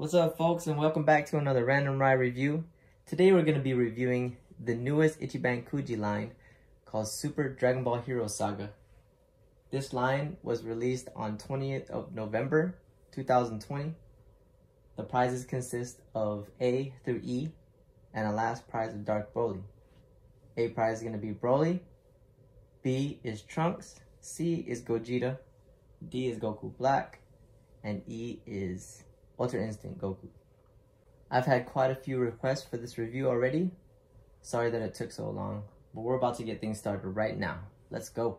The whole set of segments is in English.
What's up, folks, and welcome back to another Random Ride review. Today we're going to be reviewing the newest Ichiban Kuji line called Super Dragonball Heroes Saga. This line was released on 20th of November 2020. The prizes consist of A through E and a last prize of Dark Broly. A prize is going to be Broly, B is Trunks, C is Gogeta, D is Goku Black, and E is Ultra Instinct Goku. I've had quite a few requests for this review already. Sorry that it took so long, but we're about to get things started right now. Let's go.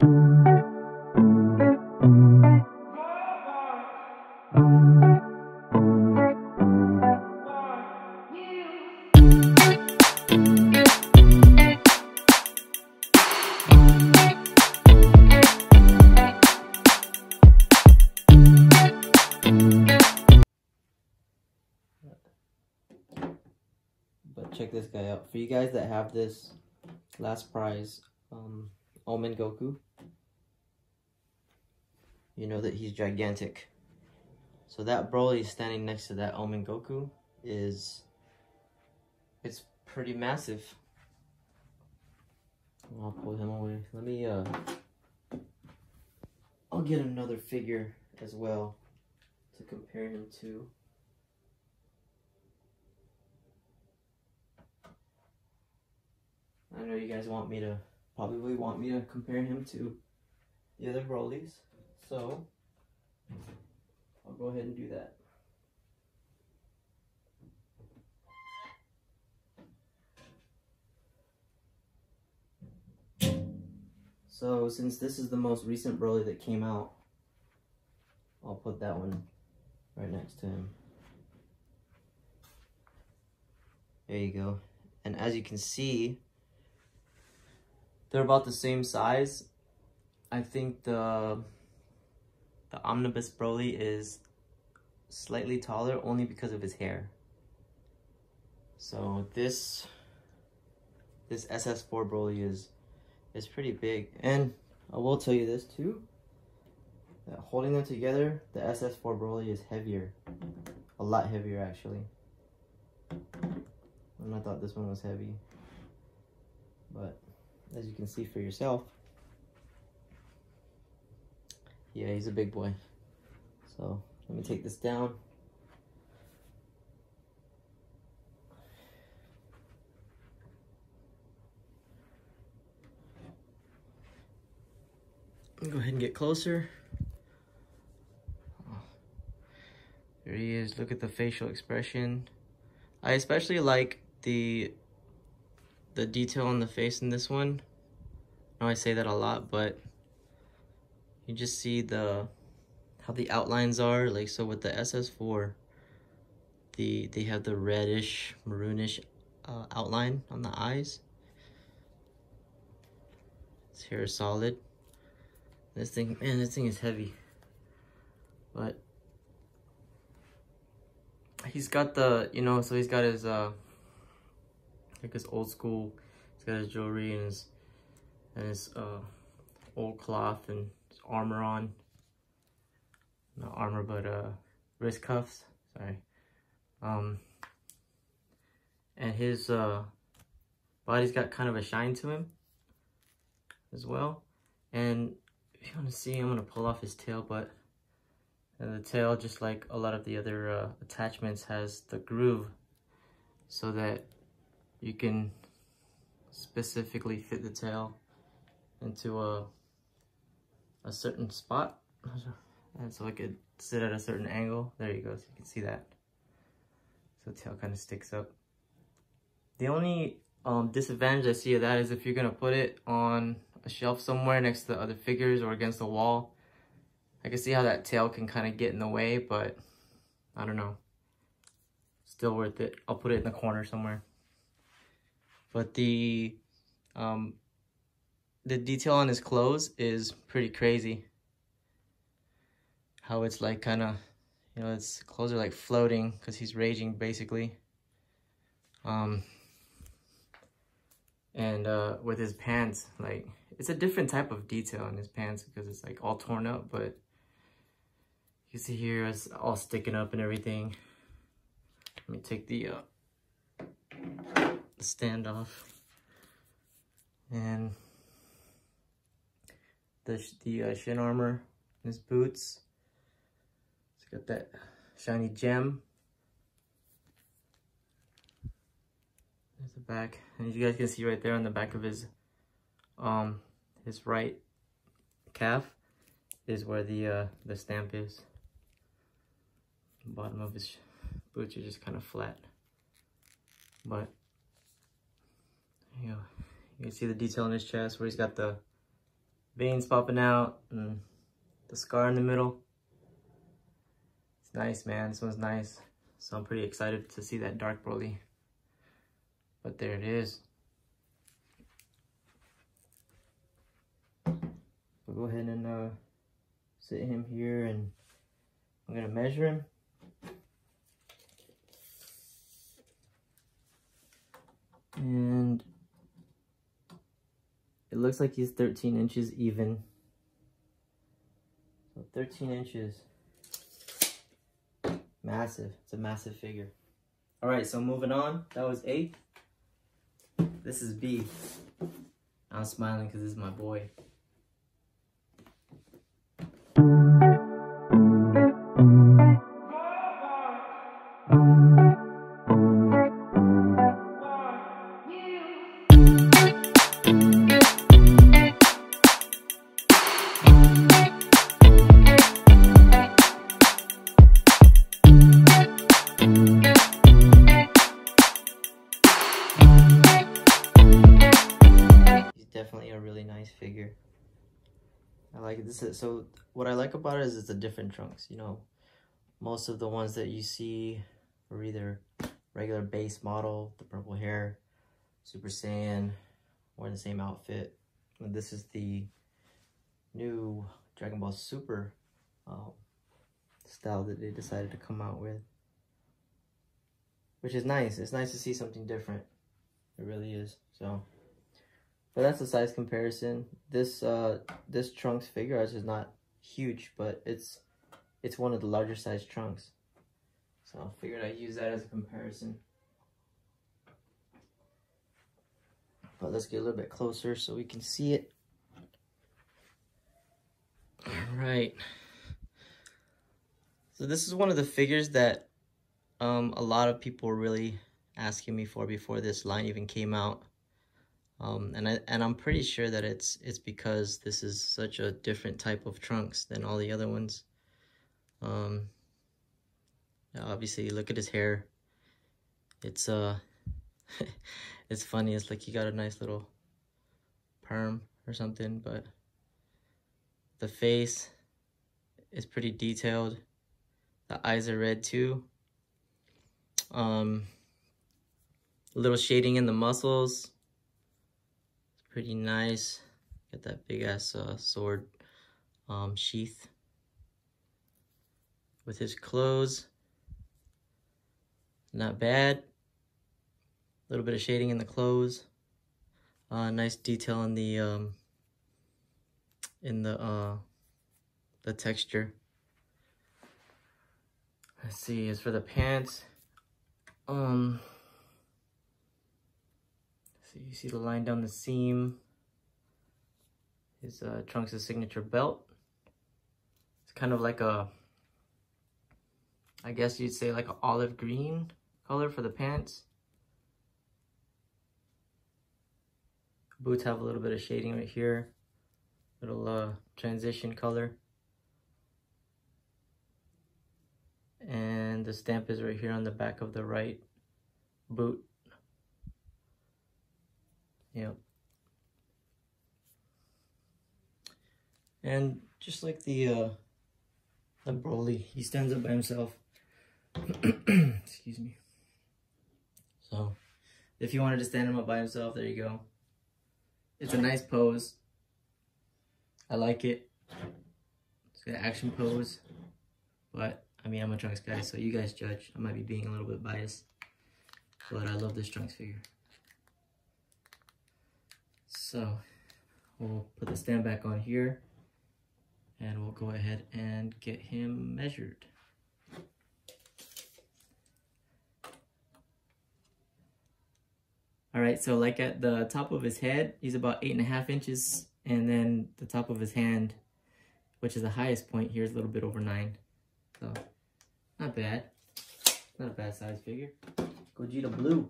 But check this guy out. For you guys that have this last prize, Omen Goku, you know that he's gigantic. So that Broly standing next to that Omen Goku it's pretty massive. I'll pull him away. Let me I'll get another figure as well to compare him to. I know you guys probably want me to compare him to the other Brolys, so I'll go ahead and do that. So since this is the most recent Broly that came out, I'll put that one right next to him. There you go. And as you can see, they're about the same size. I think the Omnibus Broly is slightly taller only because of his hair. So this SS4 Broly is pretty big. And I will tell you this too, that holding them together, the SS4 Broly is heavier. A lot heavier actually. And I thought this one was heavy. But as you can see for yourself, yeah, he's a big boy. So let me take this down. Go ahead and get closer. Oh, there he is. Look at the facial expression. I especially like the detail on the face in this one. I know I say that a lot, but you just see how the outlines are. Like, so with the SS4, they have the reddish, maroonish outline on the eyes. His hair is solid. This thing, man, this thing is heavy. But he's got the, so he's got his like his old school. He's got his jewelry and his old cloth and his armor on. Not armor, but wrist cuffs. Sorry. And his body's got kind of a shine to him as well. And if you want to see, I'm gonna pull off his tail, but the tail, just like a lot of the other attachments, has the groove so that you can specifically fit the tail into a certain spot, and so it could sit at a certain angle. There you go, so you can see that. So the tail kind of sticks up. The only disadvantage I see of that is if you're gonna put it on a shelf somewhere next to the other figures or against the wall. I can see how that tail can kind of get in the way, but I don't know. Still worth it. I'll put it in the corner somewhere. But the detail on his clothes is pretty crazy. How it's like kind of, his clothes are like floating because he's raging basically. And with his pants, like, it's a different type of detail in his pants because it's like all torn up, but you see here it's all sticking up and everything. me take the stand off. And the shin armor, his boots. It's got that shiny gem. There's the back, and you guys can see right there on the back of his right calf is where the stamp is. The bottom of his boots are just kind of flat, but you know, you can see the detail in his chest where he's got the veins popping out and the scar in the middle. It's nice, man. This one's nice. So I'm pretty excited to see that Dark Broly. But there it is. We'll go ahead and sit him here, and I'm gonna measure him. And it looks like he's 13 inches even. So 13 inches. Massive. It's a massive figure. Alright, so moving on. That was A. This is B. I'm smiling because this is my boy. Definitely a really nice figure. I like it. So what I like about it is it's a different Trunks. You know, most of the ones that you see are either regular base model, the purple hair, Super Saiyan, wearing the same outfit. And this is the new Dragon Ball Super style that they decided to come out with, which is nice. It's nice to see something different. It really is. So. But that's a size comparison. This this Trunks figure is not huge, but it's one of the larger size Trunks. So I figured I'd use that as a comparison. But let's get a little bit closer so we can see it. Alright. So this is one of the figures that a lot of people were really asking me for before this line even came out. And I'm pretty sure that it's because this is such a different type of Trunks than all the other ones. Obviously, look at his hair. It's it's funny. It's like he got a nice little perm or something, but the face is pretty detailed. The eyes are red too. A little shading in the muscles. Pretty nice. Got that big ass sword sheath. With his clothes, not bad. A little bit of shading in the clothes. Nice detail in the texture. Let's see. As for the pants, so you see the line down the seam. His Trunks' signature belt. It's kind of like a, I guess you'd say like an olive green color for the pants. Boots have a little bit of shading right here. Little transition color. And the stamp is right here on the back of the right boot. Yep. And just like the Broly, he stands up by himself. Excuse me. So, if you wanted to stand him up by himself, there you go. It's a nice pose. I like it. It's an action pose. But, I mean, I'm a Trunks guy, so you guys judge. I might be being a little bit biased. But I love this Trunks figure. So, we'll put the stand back on here. And we'll go ahead and get him measured. Alright, so like at the top of his head, he's about 8.5 inches. And then the top of his hand, which is the highest point here, is a little bit over 9. So, not bad. Not a bad size figure. Gogeta Blue.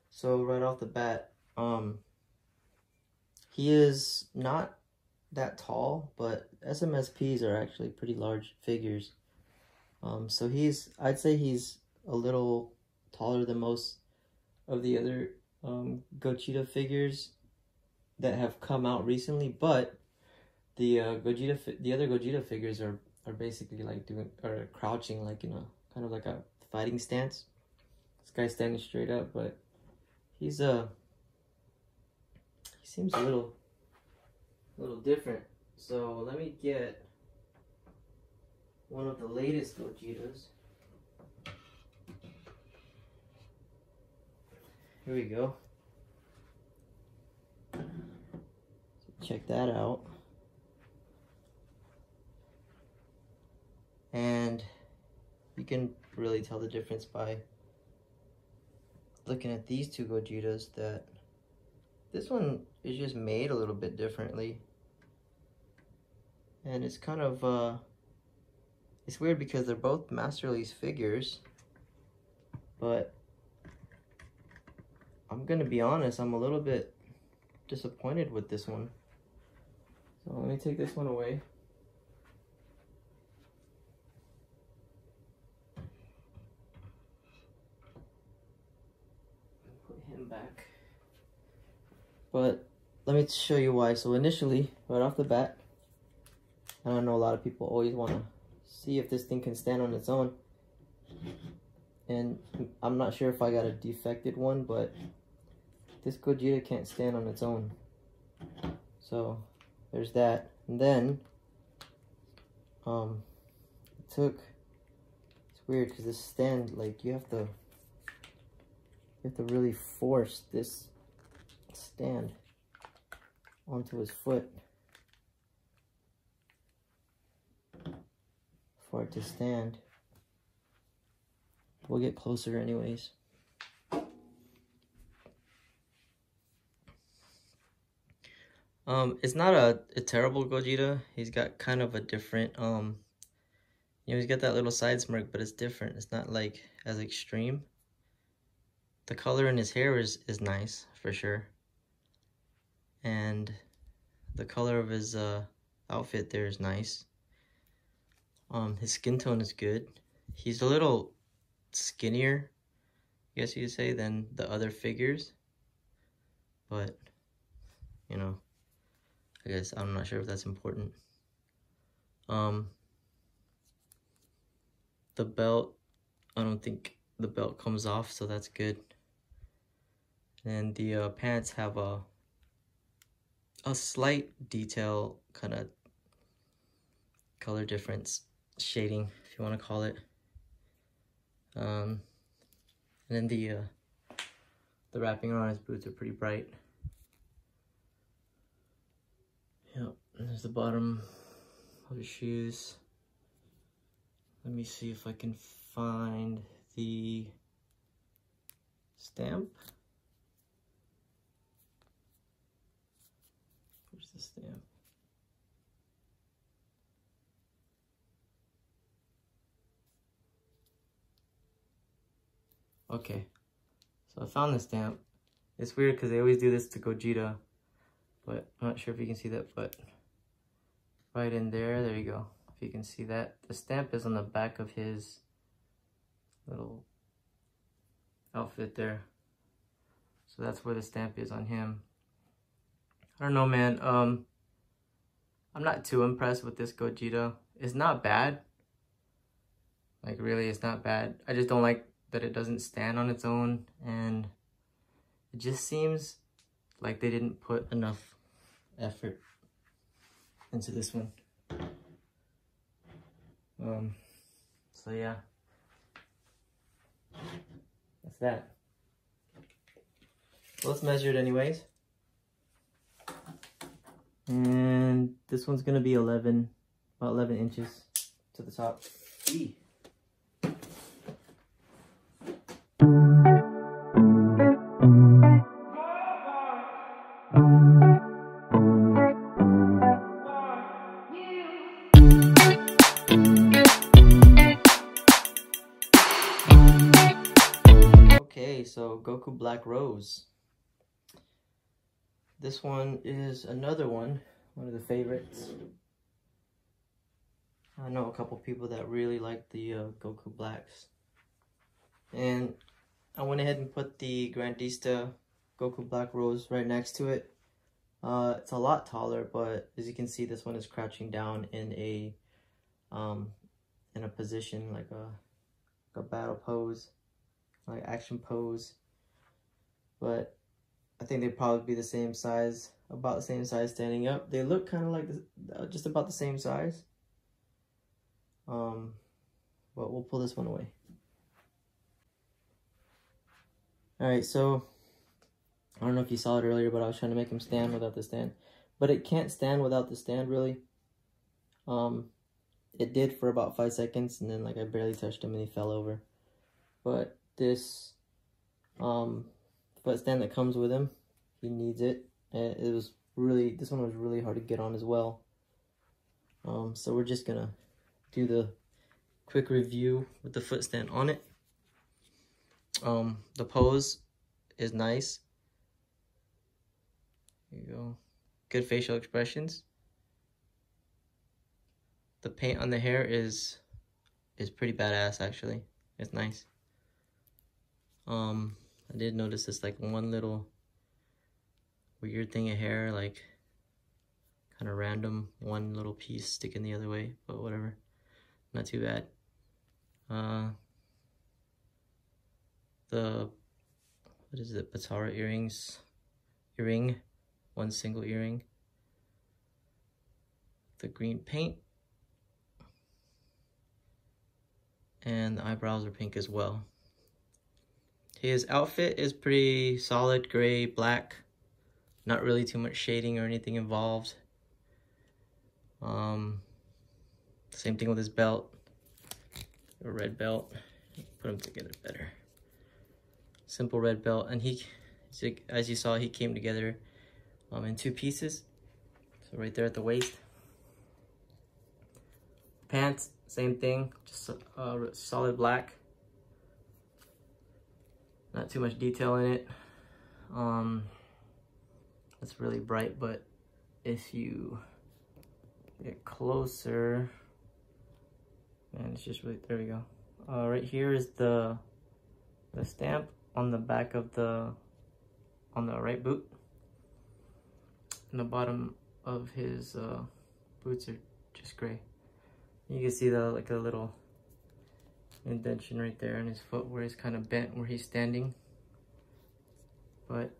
So right off the bat, he is not that tall, but SMSPs are actually pretty large figures. So I'd say he's a little taller than most of the other Gogeta figures that have come out recently, but the other Gogeta figures are basically like crouching, like in a kind of like a fighting stance. This guy's standing straight up, but he seems a little different. So let me get one of the latest Gogetas. Here we go. So check that out. And you can really tell the difference by looking at these two Gogetas, that this one is just made a little bit differently. And it's kind of, it's weird because they're both Master Release figures, but I'm gonna be honest, I'm a little bit disappointed with this one. So let me take this one away. Back. But let me show you why. So initially, right off the bat, and I know a lot of people always want to see if this thing can stand on its own, and I'm not sure if I got a defected one, but this Gogeta can't stand on its own. So there's that. And then it's weird because this stand, like, you have to really force this stand onto his foot for it to stand. We'll get closer anyways. It's not a terrible Gogeta. He's got kind of a different, he's got that little side smirk, but it's different. It's not like as extreme. The color in his hair is nice, for sure. And the color of his outfit there is nice. His skin tone is good. He's a little skinnier, I guess you could say, than the other figures. But, you know, I guess I'm not sure if that's important. The belt, I don't think the belt comes off, so that's good. And the pants have a slight detail, kind of color difference, shading, if you want to call it. And then the wrapping around his boots are pretty bright. Yep, and there's the bottom of his shoes. Let me see if I can find the stamp. Where's the stamp? Okay, so I found the stamp. It's weird because they always do this to Gogeta, but I'm not sure if you can see that, but right in there, there you go. If you can see that, the stamp is on the back of his little outfit there. So that's where the stamp is on him. I don't know, man. I'm not too impressed with this Gogeta. It's not bad. Like, really, it's not bad. I just don't like that it doesn't stand on its own, and it just seems like they didn't put enough effort into this one. So yeah, that's that. So let's measure it anyways. And this one's gonna be about 11 inches to the top. Okay, so Goku Black Rose. This one is another one of the favorites. I know a couple people that really like the Goku Blacks. And I went ahead and put the Grandista Goku Black Rose right next to it. It's a lot taller, but as you can see, this one is crouching down in a position like a battle pose, like action pose. But I think they'd probably be the same size, about the same size standing up. They look kind of like just about the same size. But we'll pull this one away. All right, so I don't know if you saw it earlier, but I was trying to make him stand without the stand. But it can't stand without the stand, really. It did for about 5 seconds, and then like I barely touched him and he fell over. But this foot stand that comes with him, he needs it. And this one was really hard to get on as well. So we're just gonna do the quick review with the foot stand on it. The pose is nice. There you go. Good facial expressions. The paint on the hair is pretty badass, actually. It's nice. I did notice this like one little weird thing of hair, like kind of random, one little piece sticking the other way, but whatever. Not too bad. The, what is it, Patara earring, one single earring. The green paint. And the eyebrows are pink as well. His outfit is pretty solid, gray, black. Not really too much shading or anything involved. Same thing with his belt. A red belt. Put them together better. Simple red belt, and as you saw, he came together in 2 pieces. So right there at the waist. Pants, same thing, just solid black. Not too much detail in it. It's really bright, but if you get closer, and it's just really, there we go. Right here is the stamp on the back of on the right boot. And the bottom of his boots are just gray. You can see like a little indentation right there in his foot where he's kind of bent where he's standing. But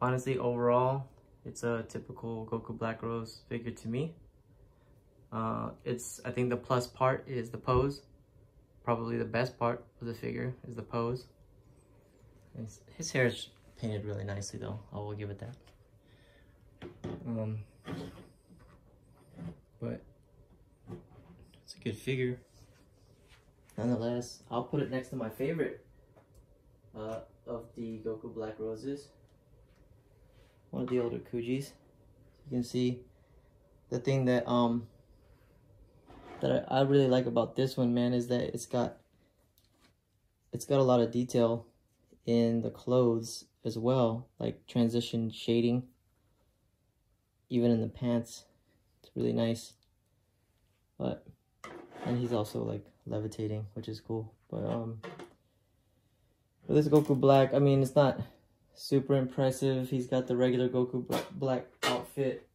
honestly, overall, it's a typical Goku Black Rose figure to me. I think the plus part is the pose. Probably the best part of the figure is the pose. His hair is painted really nicely though, I will give it that. But it's a good figure. Nonetheless, I'll put it next to my favorite of the Goku Black Roses. One of the older Kujis. You can see the thing that I really like about this one, man, is that it's got a lot of detail in the clothes as well, like transition shading, even in the pants. It's really nice. And he's also like levitating, which is cool. But for this Goku Black, I mean, it's not super impressive. He's got the regular Goku Black outfit,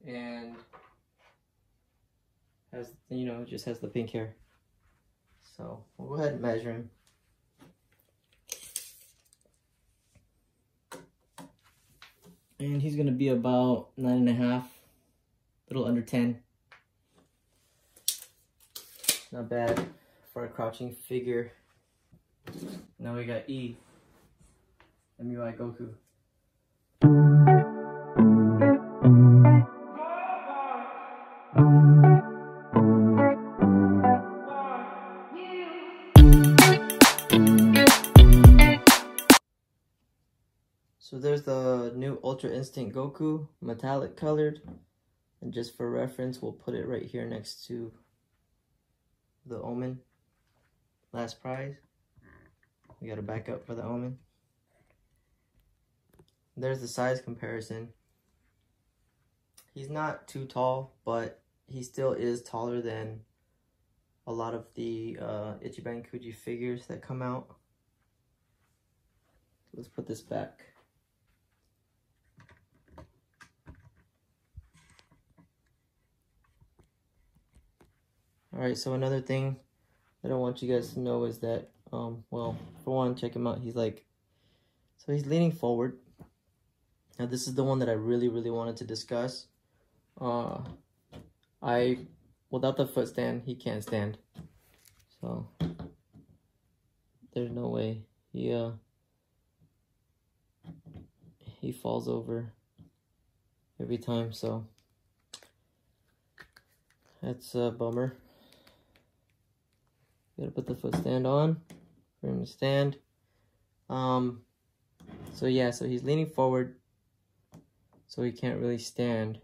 and has, you know, just has the pink hair. So we'll go ahead and measure him. And he's gonna be about 9.5 little under 10. Not bad for a crouching figure. Now we got E. MUI Goku. So there's the new Ultra Instinct Goku, metallic colored. And just for reference, we'll put it right here next to the Omen. Last prize. We got a backup for the Omen. There's the size comparison. He's not too tall, but he still is taller than a lot of the Ichiban Kuji figures that come out. Let's put this back. Alright, so another thing that I want you guys to know is that, well, for one, check him out. He's like, so he's leaning forward. Now this is the one that I really wanted to discuss. Without the foot stand, he can't stand. So, there's no way. He falls over every time, so that's a bummer. Gotta put the foot stand on for him to stand. So yeah, so he's leaning forward, so he can't really stand,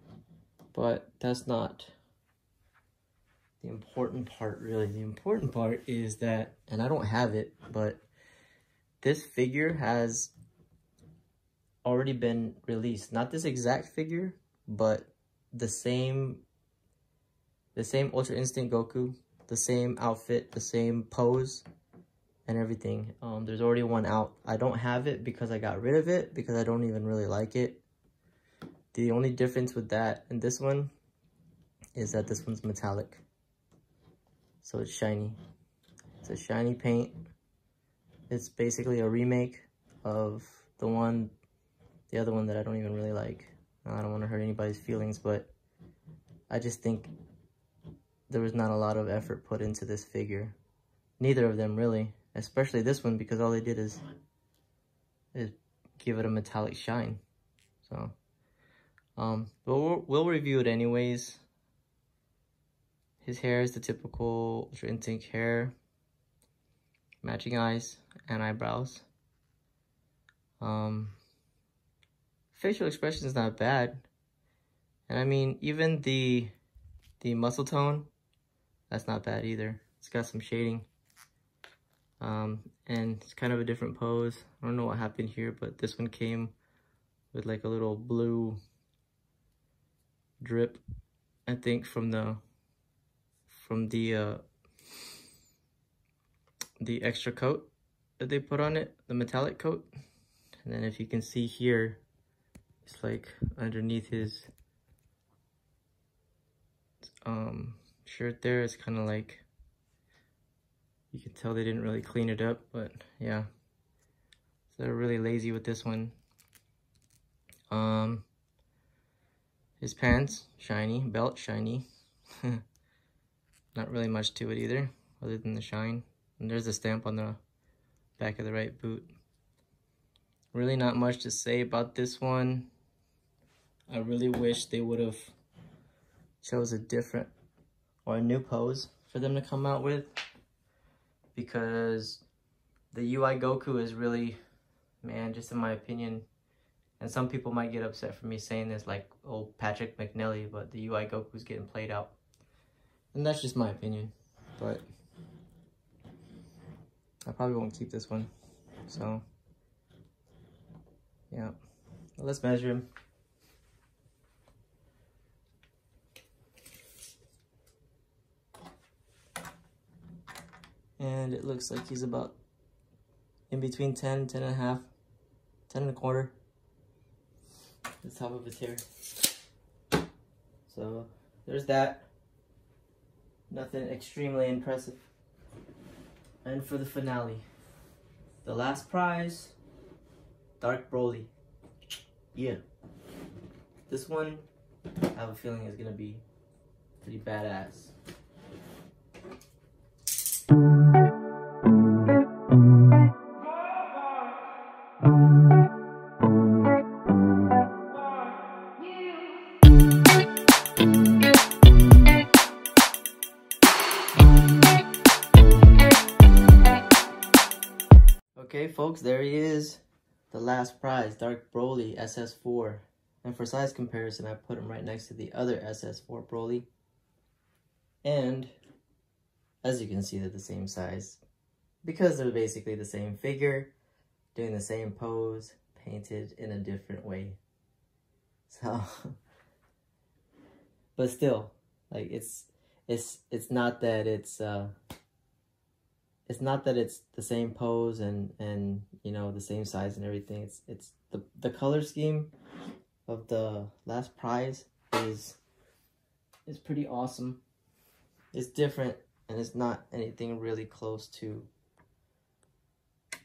but that's not the important part, really. The important part is that, and I don't have it, but this figure has already been released. Not this exact figure, but the same Ultra Instinct Goku, the same outfit, the same pose, and everything. There's already one out. I don't have it because I got rid of it, because I don't even really like it. The only difference with that and this one is that this one's metallic. So it's shiny. It's a shiny paint. It's basically a remake of the other one that I don't even really like. I don't want to hurt anybody's feelings, but I just think there was not a lot of effort put into this figure. Neither of them really, especially this one, because all they did is give it a metallic shine. So, but we'll review it anyways. His hair is the typical Ultra Instinct hair, matching eyes and eyebrows. Facial expression is not bad, and I mean even the muscle tone, that's not bad either. It's got some shading, and it's kind of a different pose. I don't know what happened here, but this one came with like a little blue drip, I think, from the extra coat that they put on it, the metallic coat. And then if you can see here, it's like underneath his shirt there, it's kind of like, you can tell they didn't really clean it up, but yeah. So they're really lazy with this one. His pants, shiny. Belt, shiny. Not really much to it either, other than the shine. And there's a stamp on the back of the right boot. Really not much to say about this one. I really wish they would have chose a different or a new pose for them to come out with, because the UI Goku is really, man, just in my opinion, and some people might get upset for me saying this, like old Patrick McNelly, but the UI Goku's getting played out. And that's just my opinion, but I probably won't keep this one. So, yeah. Well, let's measure him. And it looks like he's about in between 10, 10 and a half, 10 and a quarter. The top of his hair. So, there's that. Nothing extremely impressive. And for the finale, the last prize, Dark Broly. Yeah. This one I have a feeling it's gonna be pretty badass. Okay, folks, there he is. The last prize, Dark Broly SS4. And for size comparison, I put him right next to the other SS4 Broly. And as you can see, they're the same size. Because they're basically the same figure, doing the same pose, painted in a different way. So, but still, like it's not that it's not that it's the same pose and you know, the same size and everything. It's the color scheme of the last prize is pretty awesome. It's different and it's not anything really close to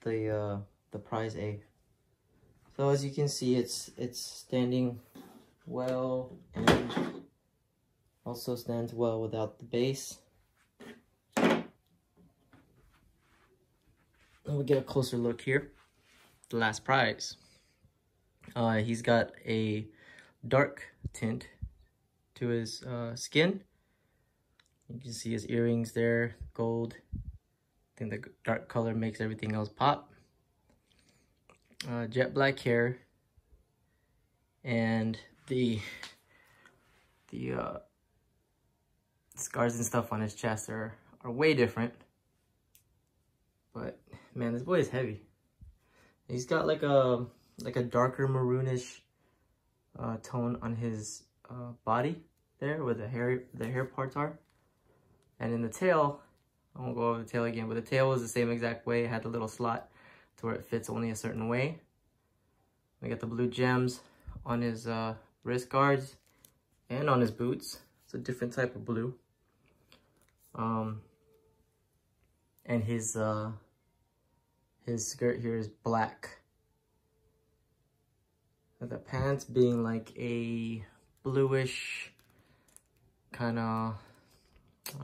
the prize A. So as you can see, it's standing well and also stands well without the base. We'll get a closer look here. The last prize. He's got a dark tint to his skin. You can see his earrings there, gold. I think the dark color makes everything else pop. Jet black hair, and the scars and stuff on his chest are way different. But man, this boy is heavy. He's got like a darker maroonish tone on his body there, where the hair parts are. And in the tail, I won't go over the tail again, but the tail was the same exact way. It had the little slot to where it fits only a certain way. We got the blue gems on his wrist guards and on his boots. It's a different type of blue. And his skirt here is black. The pants being like a bluish kind of,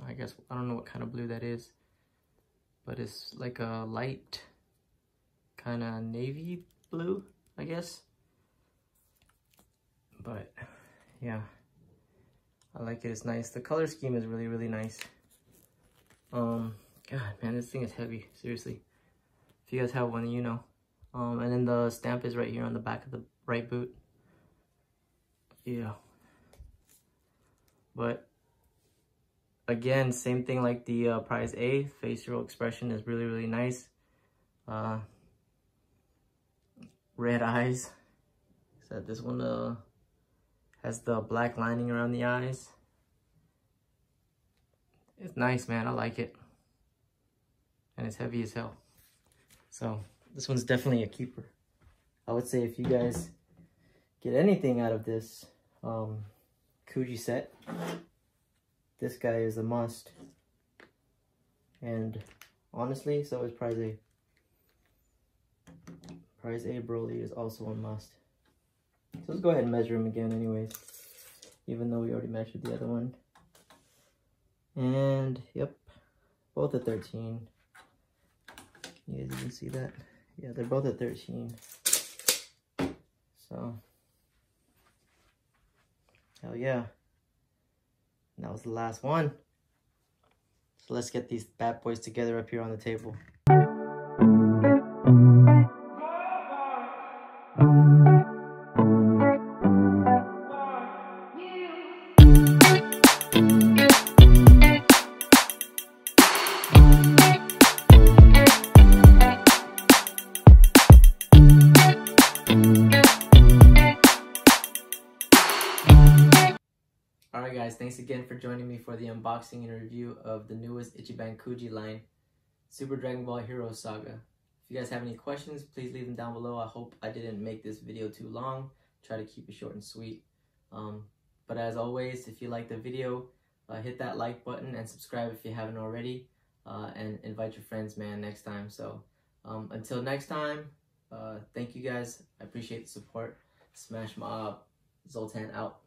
I guess, I don't know what kind of blue that is, but it's like a light kind of navy blue, I guess. But yeah, I like it. It's nice. The color scheme is really, really nice. God, man, this thing is heavy, seriously. If you guys have one, you know. And then the stamp is right here on the back of the right boot. Yeah. But again, same thing like the prize A. Facial expression is really, really nice. Red eyes. So this one has the black lining around the eyes. It's nice, man. I like it. And it's heavy as hell. So this one's definitely a keeper. I would say if you guys get anything out of this Kuji set, this guy is a must. And honestly, so is prize A. Prize A Broly is also a must. So let's go ahead and measure him again anyways, even though we already measured the other one. And yep, both at 13. You guys even see that? Yeah, they're both at 13. So, hell yeah. And that was the last one. So let's get these bad boys together up here on the table. Alright guys, thanks again for joining me for the unboxing and review of the newest Ichiban Kuji line, Super Dragonball Heroes Saga. If you guys have any questions, please leave them down below. I hope I didn't make this video too long. Try to keep it short and sweet. But as always, if you like the video, hit that like button and subscribe if you haven't already. And invite your friends, man, next time. So until next time, thank you guys. I appreciate the support. Smash Mob, Zoltan out.